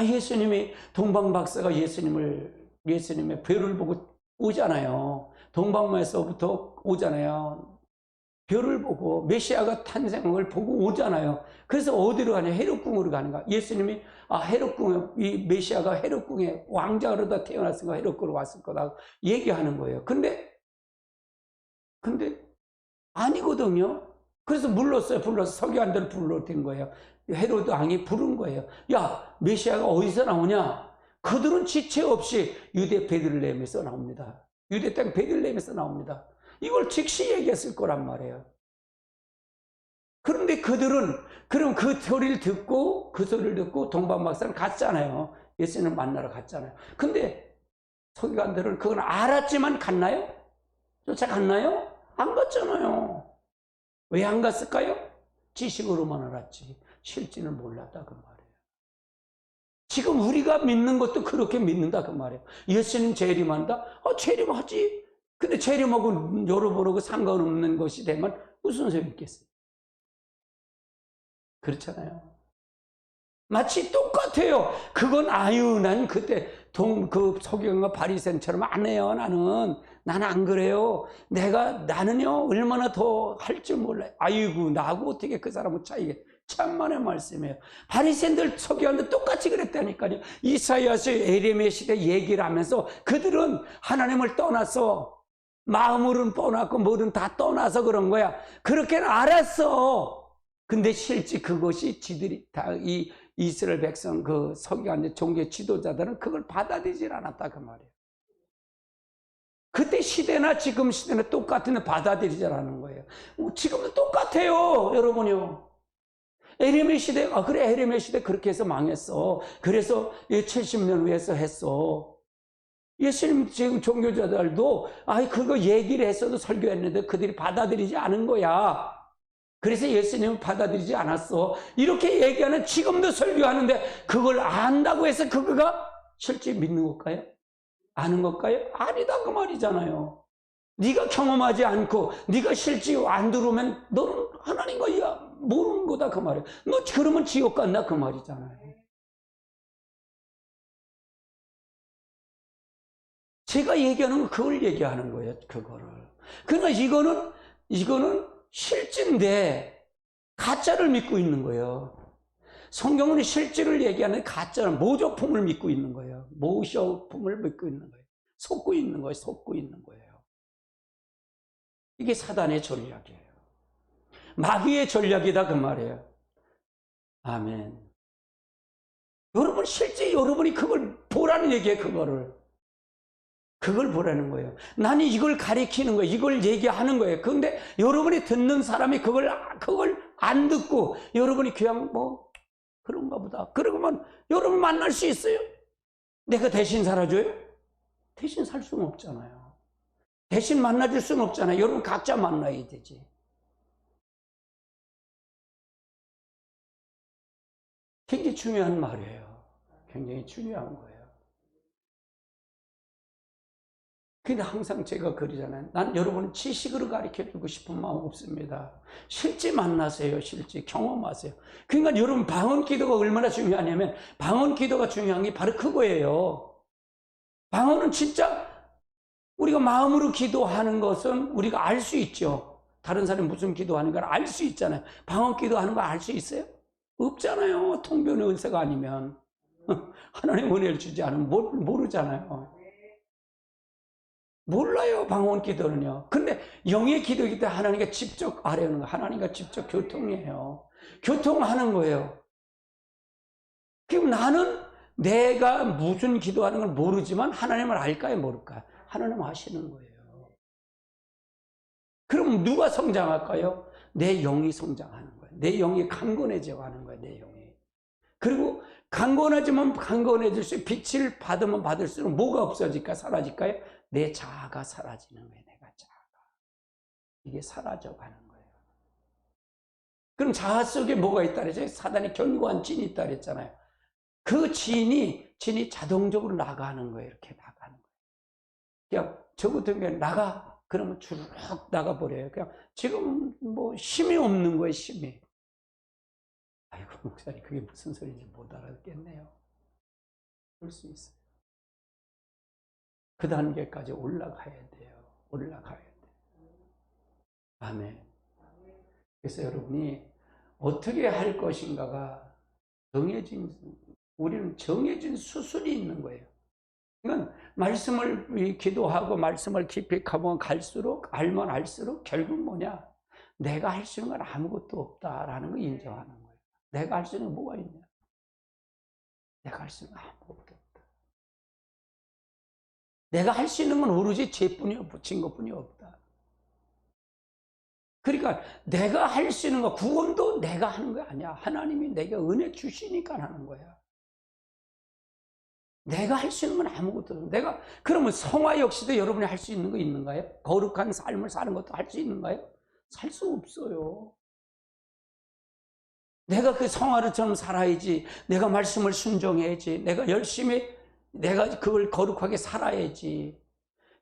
예수님이 동방박사가 예수님의 배를 보고 오잖아요. 동방에서부터 오잖아요. 별을 보고 메시아가 탄생한 걸 보고 오잖아요. 그래서 어디로 가냐? 헤롯궁으로 가는가? 예수님이 헤롯궁, 이 메시아가 헤롯궁에 왕자로다 태어났으니까 헤롯궁으로 왔을 거다 얘기하는 거예요. 근데 아니거든요. 그래서 불러서 서기관들을 불러댄 거예요. 헤롯 왕이 부른 거예요. 야, 메시아가 어디서 나오냐? 그들은 지체 없이 유대 베들레헴에서 나옵니다. 유대 땅 베들레헴에서 나옵니다. 이걸 즉시 얘기했을 거란 말이에요. 그런데 그들은 그럼 그 소리를 듣고 동방박사는 갔잖아요. 예수님을 만나러 갔잖아요. 근데 서기관들은 그건 알았지만 갔나요? 쫓아갔나요? 안 갔잖아요. 왜 안 갔을까요? 지식으로만 알았지 실지는 몰랐다 그 말이에요. 지금 우리가 믿는 것도 그렇게 믿는다 그 말이에요. 예수님 재림한다? 재림하지. 근데 재림하고 여러분하고 상관없는 것이 되면 무슨 소리 있겠어요? 그렇잖아요. 마치 똑같아요. 그건 난 그때 그 서기관과 바리새인처럼 안 해요. 나는 안 그래요. 나는요 얼마나 더 할 줄 몰라요. 아이고 나하고 어떻게 그 사람은 차이게. 참만의 말씀이에요. 바리새인들 서기관들 똑같이 그랬다니까요. 이사야서 에레미야 시대 얘기를 하면서 그들은 하나님을 떠나서 마음으로는 떠났고 뭐든 다 떠나서 그런 거야. 그렇게는 알았어. 근데 실제 그것이 지들이 다 이 이스라엘 백성 그 서기관 종교 지도자들은 그걸 받아들이질 않았다 그 말이에요. 그때 시대나 지금 시대나 똑같은데 받아들이질 않는 거예요. 지금도 똑같아요, 여러분요. 에레미야 시대, 그래, 에레미야 시대 그렇게 해서 망했어. 그래서 70년 후에서 했어. 예수님 지금 종교자들도, 그거 얘기를 했어도 설교했는데 그들이 받아들이지 않은 거야. 그래서 예수님은 받아들이지 않았어. 이렇게 얘기하는 지금도 설교하는데 그걸 안다고 해서 그거가 실제 믿는 걸까요? 아는 걸까요? 아니다 그 말이잖아요. 네가 경험하지 않고 네가 실제 안 들으면 너는 하나님과 모르는 거다 그 말이에요. 너 그러면 지옥 간다 그 말이잖아요. 제가 얘기하는 건 그걸 얘기하는 거예요. 그거를. 그러니까 이거는 실제인데 가짜를 믿고 있는 거예요. 성경은 실제를 얘기하는 가짜는 모조품을 믿고 있는 거예요. 모조품을 믿고 있는 거예요. 속고 있는 거예요. 이게 사단의 전략이에요. 마귀의 전략이다 그 말이에요. 아멘. 여러분 실제 여러분이 그걸 보라는 얘기예요. 그걸 보라는 거예요. 나는 이걸 가리키는 거예요. 이걸 얘기하는 거예요. 그런데 여러분이 듣는 사람이 그걸 안 듣고 여러분이 그냥 그런가 보다. 그러면 여러분 만날 수 있어요? 내가 대신 살아줘요? 대신 살 수는 없잖아요. 대신 만나줄 수는 없잖아요. 여러분 각자 만나야 되지. 굉장히 중요한 말이에요. 굉장히 중요한 거예요. 근데 항상 제가 그러잖아요. 난 여러분 지식으로 가르쳐주고 싶은 마음 없습니다. 실제 만나세요. 실제 경험하세요. 그러니까 여러분 방언 기도가 얼마나 중요하냐면 방언 기도가 중요한 게 바로 그거예요. 방언은 진짜 우리가 마음으로 기도하는 것은 우리가 알 수 있죠. 다른 사람이 무슨 기도하는 걸 알 수 있잖아요. 방언 기도하는 거 알 수 있어요? 없잖아요. 통변의 은사가 아니면. 하나님 은혜를 주지 않으면 모르잖아요. 몰라요, 방언 기도는요. 근데 영의 기도이기 때문에 하나님과 직접 아뢰는 거, 하나님과 직접 교통이에요. 교통하는 거예요. 그럼 나는 내가 무슨 기도하는 걸 모르지만 하나님을 알까요, 모를까요? 하나님 아시는 거예요. 그럼 누가 성장할까요? 내 영이 성장하는 거예요. 내 영이 강건해져 가는 거예요, 내 영이. 그리고 강건해지면 강건해질수록 빛을 받으면 받을수록 뭐가 없어질까, 사라질까요? 내 자아가 사라지는 거예요, 내가 자아가. 이게 사라져 가는 거예요. 그럼 자아 속에 뭐가 있다 그랬죠? 사단이 견고한 진이 있다 그랬잖아요. 그 진이 자동적으로 나가는 거예요, 이렇게 나가는 거예요. 그냥 저 같은 경우에 나가, 그러면 주르륵 나가버려요. 그냥 지금 힘이 없는 거예요, 힘이. 아이고, 목사님, 그게 무슨 소리인지 못 알아듣겠네요. 그럴 수 있어요. 그 단계까지 올라가야 돼요. 올라가야 돼요. 아멘. 그래서 여러분이 어떻게 할 것인가가 우리는 정해진 수순이 있는 거예요. 그러니까 말씀을 기도하고 말씀을 깊이 가면 갈수록 알면 알수록 결국 뭐냐? 내가 할 수 있는 건 아무것도 없다라는 걸 인정하는 거예요. 내가 할 수 있는 건 뭐가 있냐? 내가 할 수 있는 건 아무것도 없다. 내가 할 수 있는 건 오로지 죄뿐이요 붙인 것뿐이 없다. 그러니까 내가 할 수 있는 거, 구원도 내가 하는 거 아니야. 하나님이 내게 은혜 주시니까 하는 거야. 내가 할 수 있는 건 아무것도 없어. 그러면 성화 역시도 여러분이 할 수 있는 거 있는가요? 거룩한 삶을 사는 것도 할 수 있는가요? 살 수 없어요. 내가 그 성화를처럼 살아야지. 내가 말씀을 순종해야지. 내가 열심히 내가 그걸 거룩하게 살아야지.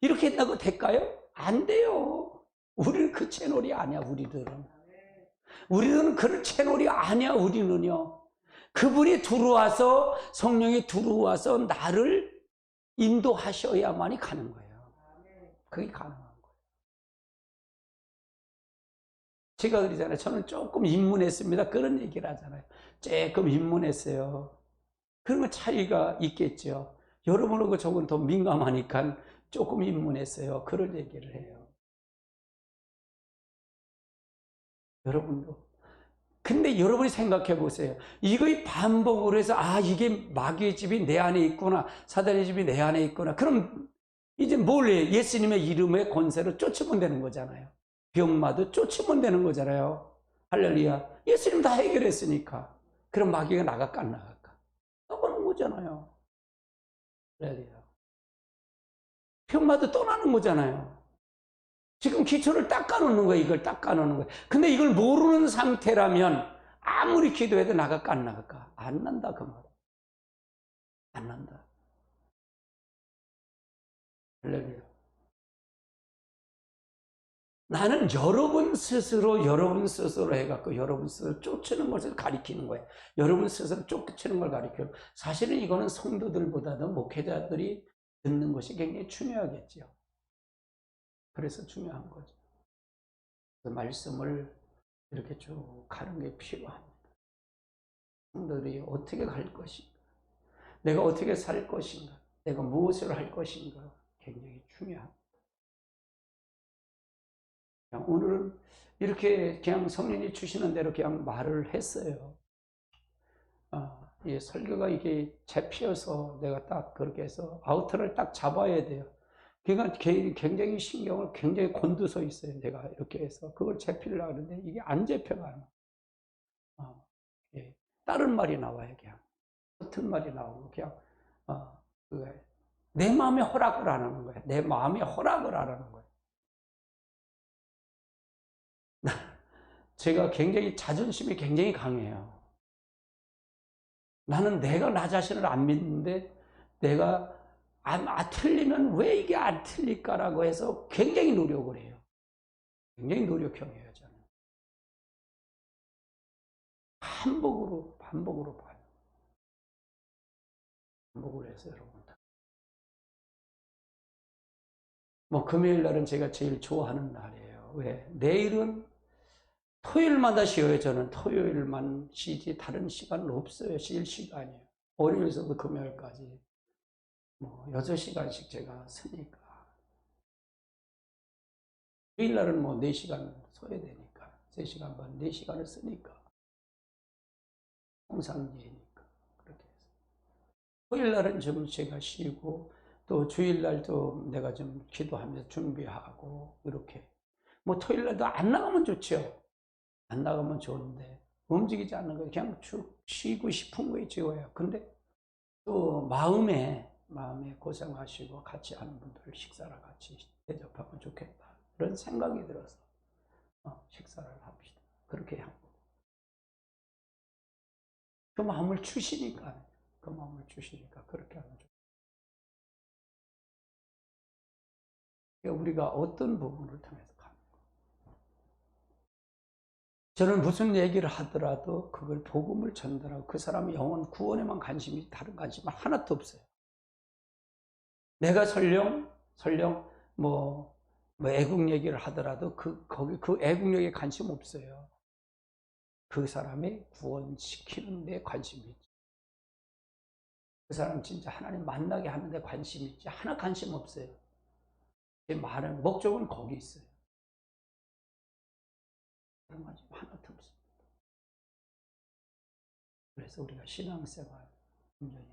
이렇게 한다고 될까요? 안 돼요. 우리는 그 채널이 아니야, 우리들은. 우리는 그런 채널이 아니야, 우리는요. 그분이 들어와서, 성령이 들어와서 나를 인도하셔야만이 가는 거예요. 그게 가능한 거예요. 제가 그러잖아요. 저는 조금 입문했습니다. 그런 얘기를 하잖아요. 조금 입문했어요. 그러면 차이가 있겠죠. 여러분하고 저건 더 민감하니까 조금 입문했어요. 그런 얘기를 해요. 여러분도. 근데 여러분이 생각해 보세요. 이거의 반복으로 해서, 이게 마귀의 집이 내 안에 있구나. 사단의 집이 내 안에 있구나. 그럼 이제 뭘 해요? 예수님의 이름의 권세로 쫓으면 되는 거잖아요. 병마도 쫓으면 되는 거잖아요. 할렐루야. 예수님 다 해결했으니까. 그럼 마귀가 나갈까 안 나갈까? 나가는 거잖아요. 할렐루야. 병마도 떠나는 거잖아요. 지금 기초를 닦아놓는 거예요. 이걸 닦아놓는 거예요. 근데 이걸 모르는 상태라면 아무리 기도해도 나갈까 안 나갈까? 안 난다 그 말. 안 난다. 할렐루야. 나는 여러분 스스로 해갖고 여러분 스스로 쫓는 것을 가리키는 거예요. 여러분 스스로 쫓는 걸 가리켜요. 사실은 이거는 성도들보다도 목회자들이 듣는 것이 굉장히 중요하겠죠. 그래서 중요한 거죠. 그 말씀을 이렇게 쭉 가는 게 필요합니다. 성도들이 어떻게 갈 것인가? 내가 어떻게 살 것인가? 내가 무엇을 할 것인가? 굉장히 중요합니다. 오늘은 이렇게 그냥 성령이 주시는 대로 그냥 말을 했어요. 이 설교가 이게 잡혀서 내가 딱 그렇게 해서 아우터를 딱 잡아야 돼요. 그러니까 굉장히 신경을 굉장히 곤두서 있어요. 내가 이렇게 해서 그걸 잡히려고 하는데 이게 안 잡혀가요. 예. 다른 말이 나와요. 그냥 같은 말이 나오고 그냥 내 마음에 허락을 안 하는 거예요. 내 마음에 허락을 안 하는 거예요. 제가 굉장히 자존심이 굉장히 강해요. 나는 내가 나 자신을 안 믿는데 내가 틀리면 왜 이게 안 틀릴까라고 해서 굉장히 노력을 해요. 굉장히 노력형이에요, 저는. 반복으로 봐요. 반복을 해서 여러분. 금요일 날은 제가 제일 좋아하는 날이에요. 왜? 내일은 토요일마다 쉬어요. 저는 토요일만 쉬지 다른 시간은 없어요. 쉴 시간이에요. 월요일서부터 금요일까지 6시간씩 제가 쓰니까. 주일 날은 4시간 써야 되니까. 3시간 반, 4시간을 쓰니까. 홍상제니까. 그렇게 해서. 토요일 날은 좀 제가 쉬고, 또 주일 날도 내가 좀 기도하면서 준비하고, 이렇게. 토요일 날도 안 나가면 좋죠. 안 나가면 좋은데, 움직이지 않는 거 그냥 쭉 쉬고 싶은 거에 지워요. 근데 또 마음에 고생하시고 같이 하는 분들 식사를 같이 대접하면 좋겠다. 그런 생각이 들어서 식사를 합시다. 그렇게 하고. 그 마음을 주시니까 그렇게 하면 좋겠다. 우리가 어떤 부분을 통해서 가는 거예요. 저는 무슨 얘기를 하더라도 그걸 복음을 전달하고 그 사람의 영혼 구원에만 관심이 다른 관심은 하나도 없어요. 내가 설령 애국 얘기를 하더라도 그 애국력에 관심 없어요. 그 사람의 구원시키는 데 관심이 있지. 그 사람 진짜 하나님 만나게 하는 데 관심이 있지. 하나 관심 없어요. 제 말은 목적은 거기 있어요. 그런 관심 하나도 없습니다. 그래서 우리가 신앙생활 완전히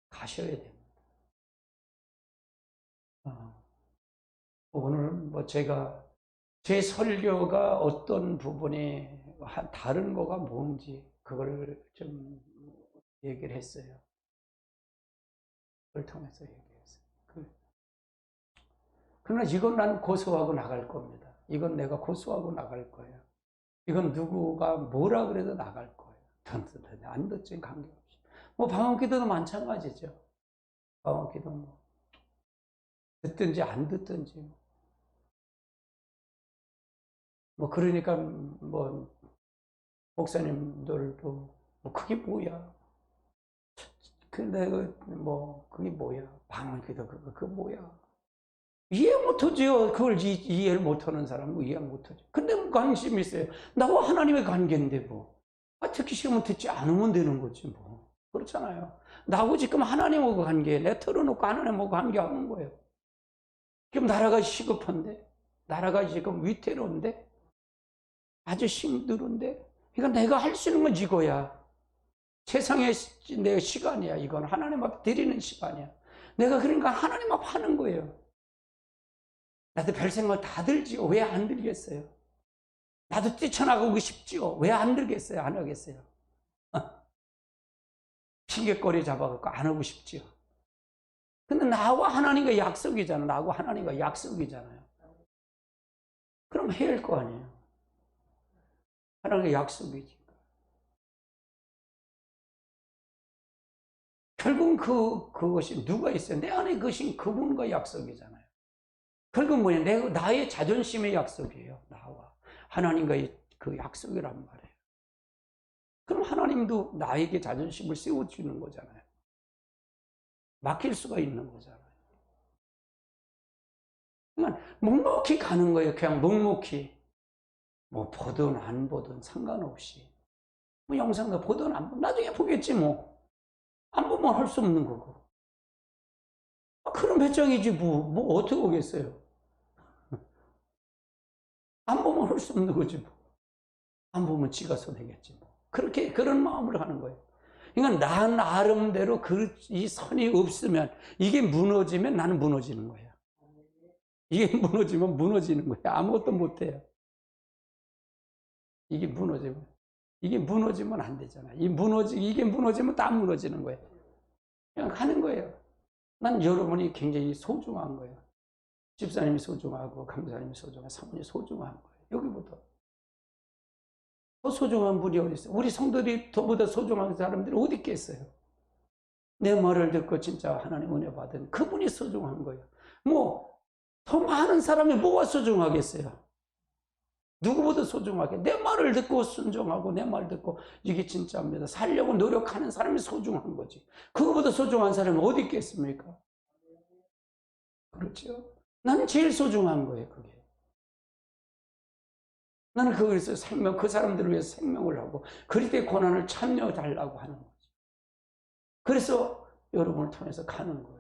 가셔야 됩니다. 오늘 뭐 제가 제 설교가 어떤 부분이 다른 거가 뭔지 그걸 좀 얘기를 했어요. 그걸 통해서 얘기했어요. 그러나 이건 난 고소하고 나갈 겁니다. 이건 내가 고소하고 나갈 거예요. 이건 누구가 뭐라 그래도 나갈 거예요. 안 듣지 관계없이. 뭐 방언기도도 마찬가지죠. 방언기도 뭐 듣든지 안 듣든지 뭐 그러니까 뭐 목사님들도 뭐 그게 뭐야? 근데 뭐 그게 뭐야? 방언기도 그거 뭐야? 이해 못하죠. 그걸 이해를 못하는 사람은 이해 못하죠. 근데 뭐 관심이 있어요. 나와 하나님의 관계인데 뭐. 듣기 싫으면 듣지 않으면 되는 거지 뭐. 그렇잖아요. 나하고 지금 하나님하고 관계, 내 털어놓고 하나님하고 관계하는 거예요. 지금 나라가 시급한데, 나라가 지금 위태로운데, 아주 힘들은데, 그러니까 내가 할 수 있는 건 이거야. 세상의 내 시간이야. 이건 하나님 앞에 드리는 시간이야. 내가 그러니까 하나님 앞에 하는 거예요. 나도 별 생각 다 들지요. 왜 안 들겠어요? 나도 뛰쳐나가고 싶지요. 왜 안 들겠어요? 안 하겠어요? 핑계거리 잡아갖고 안 하고 싶지요. 근데 나와 하나님과 약속이잖아. 나하고 하나님과 약속이잖아요. 그럼 해야 할 거 아니에요. 하나님과 약속이지. 결국은 그것이 누가 있어요? 내 안에 그것이 그분과 약속이잖아요. 결국은 뭐냐? 나의 자존심의 약속이에요. 나와. 하나님과의 그 약속이란 말이에요. 그럼 하나님도 나에게 자존심을 세워주는 거잖아요. 맡길 수가 있는 거잖아요. 그러니까 묵묵히 가는 거예요. 그냥 묵묵히. 뭐 보든 안 보든 상관없이. 뭐 영상도 보든 안 보든 나중에 보겠지 뭐. 안 보면 할 수 없는 거고. 그런 배짱이지 뭐 어떻게 오겠어요. 안 보면 할 수 없는 거지 뭐. 안 보면 지가 손해겠지 뭐. 그렇게 그런 마음으로 하는 거예요. 그러니까 나 나름대로 이 선이 없으면 이게 무너지면 나는 무너지는 거야. 이게 무너지면 무너지는 거야. 아무것도 못 해요. 이게 무너지면 안 되잖아. 이게 무너지면 다 무너지는 거예요. 그냥 하는 거예요. 난 여러분이 굉장히 소중한 거예요. 집사님이 소중하고 강사님이 소중하고 사모님이 소중한 거예요. 여기부터. 더 소중한 분이 어디 있어요? 우리 성도들이 더보다 소중한 사람들이 어디 있겠어요? 내 말을 듣고 진짜 하나님 은혜 받은 그분이 소중한 거예요. 뭐 더 많은 사람이 뭐가 소중하겠어요? 누구보다 소중하게 내 말을 듣고 순종하고 내 말 듣고 이게 진짜입니다. 살려고 노력하는 사람이 소중한 거지. 그거보다 소중한 사람이 어디 있겠습니까? 그렇죠? 나는 제일 소중한 거예요, 그게. 나는 그래서 그 사람들을 위해서 생명을 하고 그리스도의 고난을 참여하려고 하는 거지. 그래서 여러분을 통해서 가는 거죠.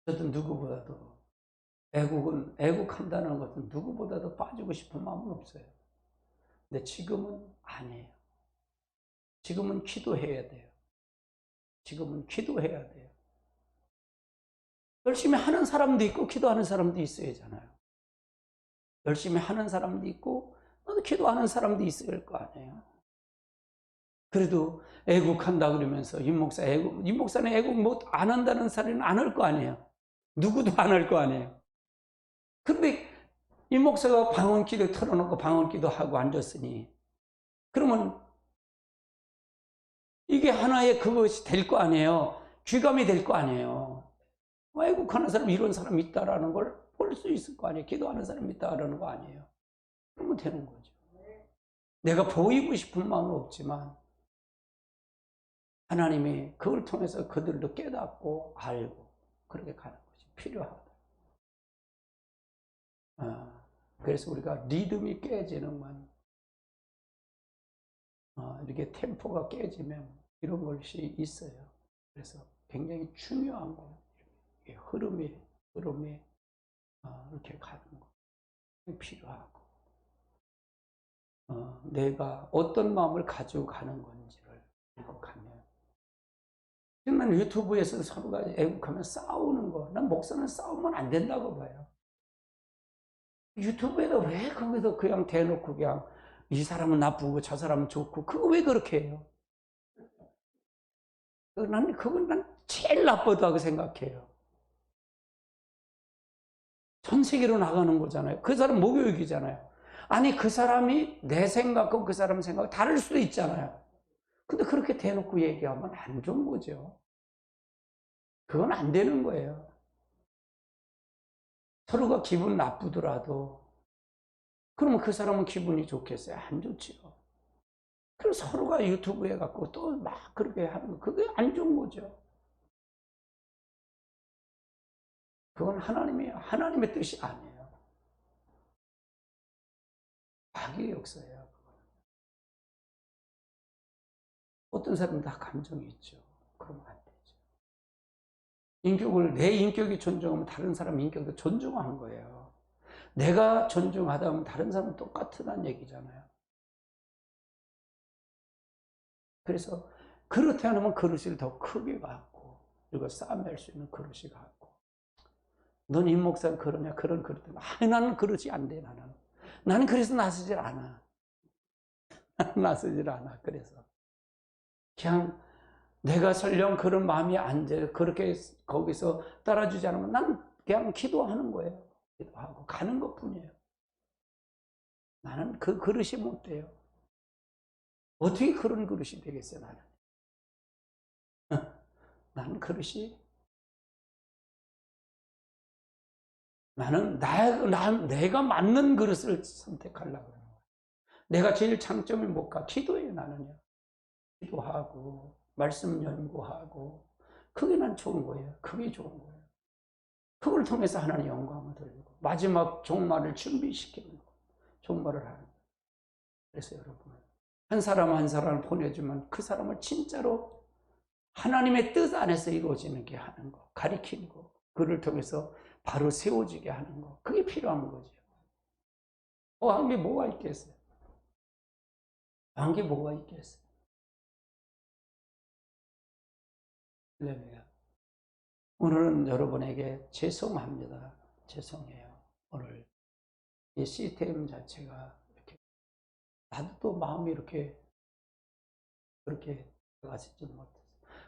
저도 누구보다도 애국한다는 것은 누구보다도 빠지고 싶은 마음은 없어요. 근데 지금은 아니에요. 지금은 기도해야 돼요. 지금은 기도해야 돼요. 열심히 하는 사람도 있고 기도하는 사람도 있어야 하잖아요. 열심히 하는 사람도 있고 기도하는 사람도 있어야 할 거 아니에요. 그래도 애국한다 그러면서 임 목사는 애국 못 안 한다는 사람은 안 할 거 아니에요. 누구도 안 할 거 아니에요. 그런데 임 목사가 방언기도 털어놓고 방언기도 하고 앉았으니 그러면 이게 하나의 그것이 될 거 아니에요. 귀감이 될 거 아니에요. 애국하는 사람 이런 사람이 있다라는 걸 볼 수 있을 거 아니에요. 기도하는 사람이 있다라는 거 아니에요. 그러면 되는 거죠. 내가 보이고 싶은 마음은 없지만 하나님이 그걸 통해서 그들도 깨닫고 알고 그렇게 가는 것이 필요하다. 그래서 우리가 리듬이 깨지는 건 이렇게 템포가 깨지면 이런 것이 있어요. 그래서 굉장히 중요한 거예요. 흐름에 이렇게 가는 거 필요하고 내가 어떤 마음을 가지고 가는 건지를 생각하면 정말 유튜브에서 서로가 애국하면 싸우는 거, 난 목사는 싸우면 안 된다고 봐요. 유튜브에다 왜 거기서 그냥 대놓고 그냥 이 사람은 나쁘고 저 사람은 좋고 그거 왜 그렇게 해요? 그건 난 제일 나쁘다고 생각해요. 전 세계로 나가는 거잖아요. 그 사람 목욕이잖아요. 아니 그 사람이 내 생각과 그 사람 생각 다를 수도 있잖아요. 근데 그렇게 대놓고 얘기하면 안 좋은 거죠. 그건 안 되는 거예요. 서로가 기분 나쁘더라도 그러면 그 사람은 기분이 좋겠어요? 안 좋지요. 그럼 서로가 유튜브에 갖고 또 막 그렇게 하는 거 그게 안 좋은 거죠. 그건 하나님의 뜻이 아니에요. 악의 역사예요. 어떤 사람은 다 감정이 있죠. 그러면 안 되죠. 내 인격이 존중하면 다른 사람 인격도 존중하는 거예요. 내가 존중하다 하면 다른 사람은 똑같다는 얘기잖아요. 그래서 그렇게 하면 그릇을 더 크게 갖고 그리고 싸움할 수 있는 그릇이 갖고 넌 임 목사는 그러냐 그런 그릇 나는 그릇이 안 돼. 나는 그래서 나서질 않아. 나서질 않아. 그래서 그냥 내가 설령 그런 마음이 안 돼. 그렇게 거기서 따라주지 않으면 난 그냥 기도하는 거예요. 기도하고 가는 것 뿐이에요. 나는 그 그릇이 못 돼요. 어떻게 그런 그릇이 되겠어요, 나는? 나는 그릇이, 내가 맞는 그릇을 선택하려고 하는 거예요. 내가 제일 장점이 뭘까? 기도예요, 나는요. 기도하고, 말씀 연구하고, 그게 난 좋은 거예요. 그게 좋은 거예요. 그걸 통해서 하나님 영광을 돌리고, 마지막 종말을 준비시키는 거, 종말을 하는 거예요. 그래서 여러분, 한 사람 한 사람을 보내주면 그 사람을 진짜로 하나님의 뜻 안에서 이루어지는 게 하는 거, 가리키는 거, 그를 통해서 바로 세워지게 하는 거, 그게 필요한 거죠. 한 게 뭐가 있겠어요? 한 게 뭐가 있겠어요? 할렐루야. 오늘은 여러분에게 죄송합니다. 죄송해요. 오늘 이 시스템 자체가 이렇게, 나도 또 마음이 이렇게, 그렇게 가시지 못해서.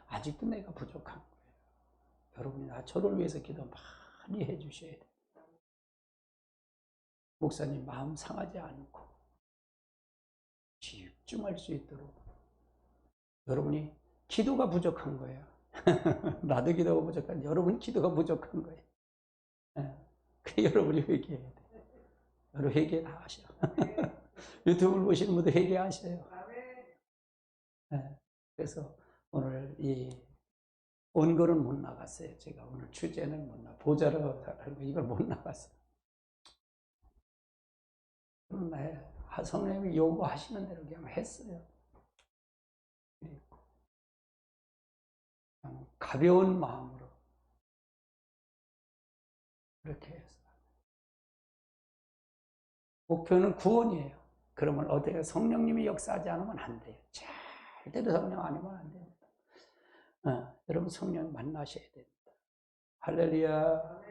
아직도 내가 부족한 거예요. 여러분이 저를 위해서 기도 많이 해주셔야 돼요. 목사님 마음 상하지 않고 집중할 수 있도록 여러분이 기도가 부족한 거예요. 나도 기도가 부족한 여러분 기도가 부족한 거예요. 그 여러분이 회개해야 돼요. 여러분 회개 다 하셔. 유튜브를 보시는 분들 회개하셔요. 그래서 오늘 이 원고는 못 나갔어요. 제가 오늘 주제는 못 나갔어요. 보자로 이걸 못 나갔어요. 성령님이 요구하시는 대로 그냥 했어요. 가벼운 마음으로 그렇게 해서 목표는 구원이에요. 그러면 어때요? 성령님이 역사하지 않으면 안 돼요. 절대로 성령 아니면 안 됩니다. 여러분 성령 만나셔야 됩니다. 할렐루야.